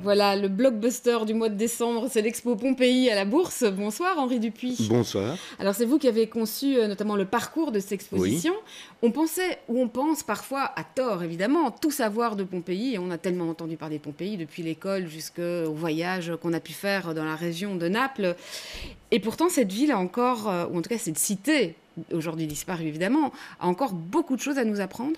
Voilà, le blockbuster du mois de décembre, c'est l'Expo Pompéi à la Bourse. Bonsoir Henri Dupuis. Bonsoir. Alors c'est vous qui avez conçu notamment le parcours de cette Oui. exposition. On pensait, ou on pense parfois, à tort évidemment, tout savoir de Pompéi. Et on a tellement entendu parler de Pompéi depuis l'école jusqu'au voyage qu'on a pu faire dans la région de Naples. Et pourtant cette ville a encore, ou en tout cas cette cité, aujourd'hui disparue évidemment, a encore beaucoup de choses à nous apprendre.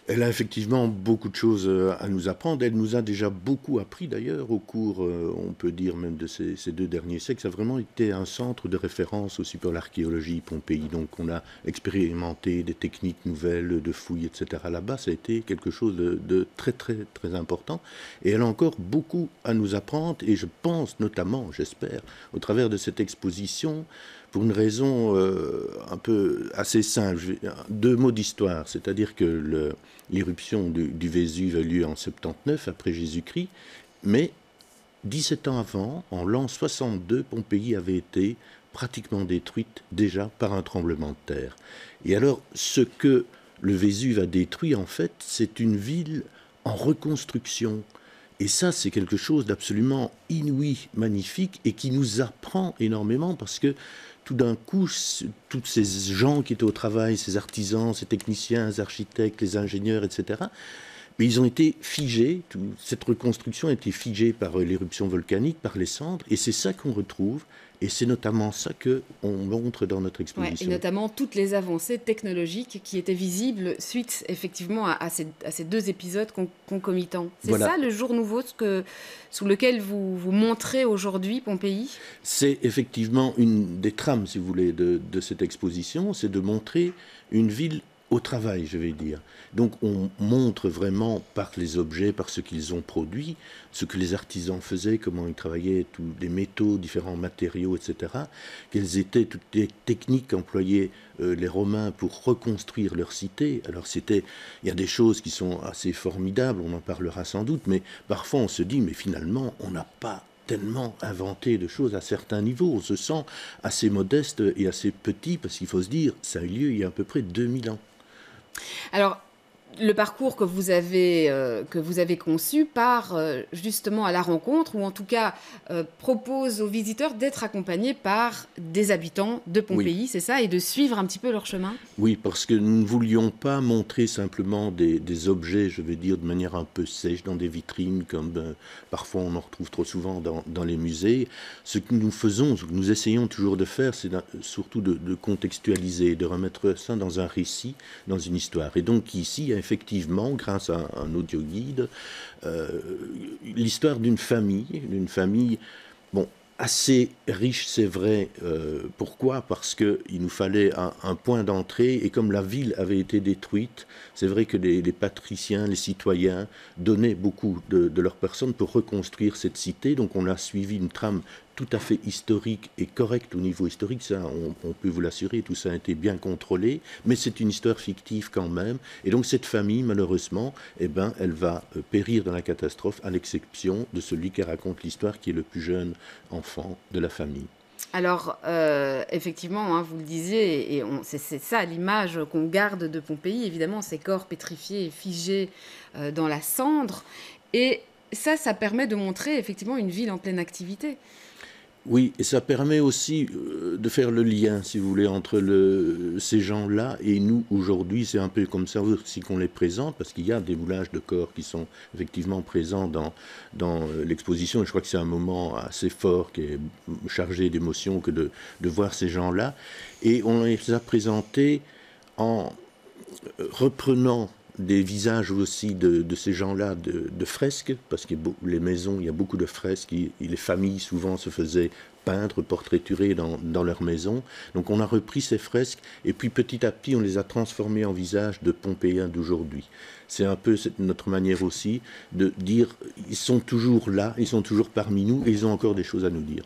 Elle a effectivement beaucoup de choses à nous apprendre. Elle nous a déjà beaucoup appris d'ailleurs au cours, on peut dire même de ces 2 derniers siècles. Ça a vraiment été un centre de référence aussi pour l'archéologie Pompéi. Donc on a expérimenté des techniques nouvelles de fouilles, etc. Là-bas, ça a été quelque chose de très très très important. Et elle a encore beaucoup à nous apprendre. Et je pense notamment, j'espère, au travers de cette exposition, pour une raison un peu assez simple. 2 mots d'histoire, c'est-à-dire que l'éruption du Vésuve a eu lieu en 79 après Jésus-Christ, mais 17 ans avant, en l'an 62, Pompéi avait été pratiquement détruite déjà par un tremblement de terre. Et alors, ce que le Vésuve a détruit, en fait, c'est une ville en reconstruction. Et ça, c'est quelque chose d'absolument inouï, magnifique, et qui nous apprend énormément parce que tout d'un coup, tous ces gens qui étaient au travail, ces artisans, ces techniciens, ces architectes, les ingénieurs, etc., mais ils ont été figés. Cette reconstruction a été figée par l'éruption volcanique, par les cendres, et c'est ça qu'on retrouve, et c'est notamment ça qu'on montre dans notre Ouais, et exposition. notamment toutes les avancées technologiques qui étaient visibles suite effectivement à ces 2 épisodes concomitants. C'est Voilà. ça le jour nouveau sous lequel vous montrez aujourd'hui Pompéi? C'est effectivement une des trames, si vous voulez, de cette exposition, c'est de montrer une ville au travail, je vais dire. Donc on montre vraiment par les objets, par ce qu'ils ont produit, ce que les artisans faisaient, comment ils travaillaient, tous les métaux, différents matériaux, etc. Quelles étaient toutes les techniques qu'employaient les Romains pour reconstruire leur cité. Alors il y a des choses qui sont assez formidables, on en parlera sans doute, mais parfois on se dit, mais finalement, on n'a pas tellement inventé de choses à certains niveaux. On se sent assez modeste et assez petit, parce qu'il faut se dire, ça a eu lieu il y a à peu près 2000 ans. Alors, le parcours que vous avez conçu part justement à la rencontre, ou en tout cas propose aux visiteurs d'être accompagnés par des habitants de Oui. Pompéi, c'est ça, et de suivre un petit peu leur chemin? Oui, parce que nous ne voulions pas montrer simplement des objets, je vais dire, de manière un peu sèche dans des vitrines, comme parfois on en retrouve trop souvent dans les musées. Ce que nous faisons, ce que nous essayons toujours de faire, c'est surtout de contextualiser, de remettre ça dans un récit, dans une histoire. Et donc ici, il y a effectivement, grâce à un audioguide, l'histoire d'une famille, bon, assez riche, c'est vrai. Pourquoi? Parce qu'il nous fallait un point d'entrée, et comme la ville avait été détruite, c'est vrai que les patriciens, les citoyens donnaient beaucoup de leur personne pour reconstruire cette cité. Donc on a suivi une trame tout à fait historique et correcte au niveau historique, ça on peut vous l'assurer, tout ça a été bien contrôlé, mais c'est une histoire fictive quand même, et donc cette famille, malheureusement, eh ben, elle va périr dans la catastrophe, à l'exception de celui qui raconte l'histoire, qui est le plus jeune enfant de la famille. Alors, effectivement, hein, vous le disiez, et c'est ça l'image qu'on garde de Pompéi, évidemment, ces corps pétrifiés et figés dans la cendre. Et ça permet de montrer effectivement une ville en pleine activité. Oui, et ça permet aussi de faire le lien, si vous voulez, entre ces gens-là et nous aujourd'hui. C'est un peu comme ça aussi qu'on les présente, parce qu'il y a des moulages de corps qui sont effectivement présents dans l'exposition. Et je crois que c'est un moment assez fort, qui est chargé d'émotion, que de voir ces gens-là. Et on les a présentés en reprenant des visages aussi de ces gens-là de fresques, parce que les maisons, il y a beaucoup de fresques, et les familles souvent se faisaient peindre, portraiturer dans leur maison. Donc on a repris ces fresques, et puis petit à petit on les a transformées en visages de Pompéiens d'aujourd'hui. C'est un peu notre manière aussi de dire, ils sont toujours là, ils sont toujours parmi nous, et ils ont encore des choses à nous dire.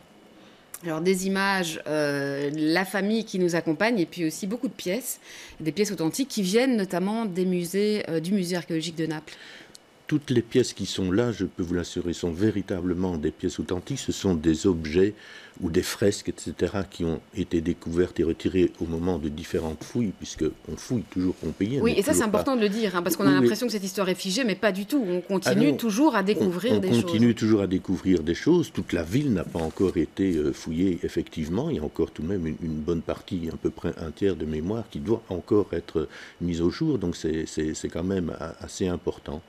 Alors des images, la famille qui nous accompagne, et puis aussi beaucoup de pièces, des pièces authentiques qui viennent notamment des musées, du musée archéologique de Naples. toutes les pièces qui sont là, je peux vous l'assurer, sont véritablement des pièces authentiques. Ce sont des objets ou des fresques, etc., qui ont été découvertes et retirées au moment de différentes fouilles, puisqu'on fouille toujours Pompéi. Oui, et ça c'est important de le dire, hein, parce qu'on a l'impression que cette histoire est figée, mais pas du tout. On continue toujours à découvrir des choses. On continue toujours à découvrir des choses. Toute la ville n'a pas encore été fouillée, effectivement. Il y a encore tout de même une bonne partie, à peu près un tiers de mémoire, qui doit encore être mise au jour. Donc c'est quand même assez important.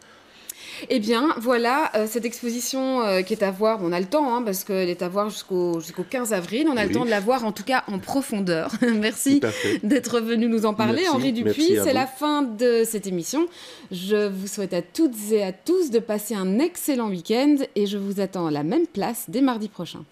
Eh bien, voilà, cette exposition qui est à voir, on a le temps, hein, parce qu'elle est à voir jusqu'au 15 avril, on a le temps de la voir en tout cas en profondeur. Merci d'être venu nous en parler, Henri Dupuis. C'est la fin de cette émission. Je vous souhaite à toutes et à tous de passer un excellent week-end et je vous attends à la même place dès mardi prochain.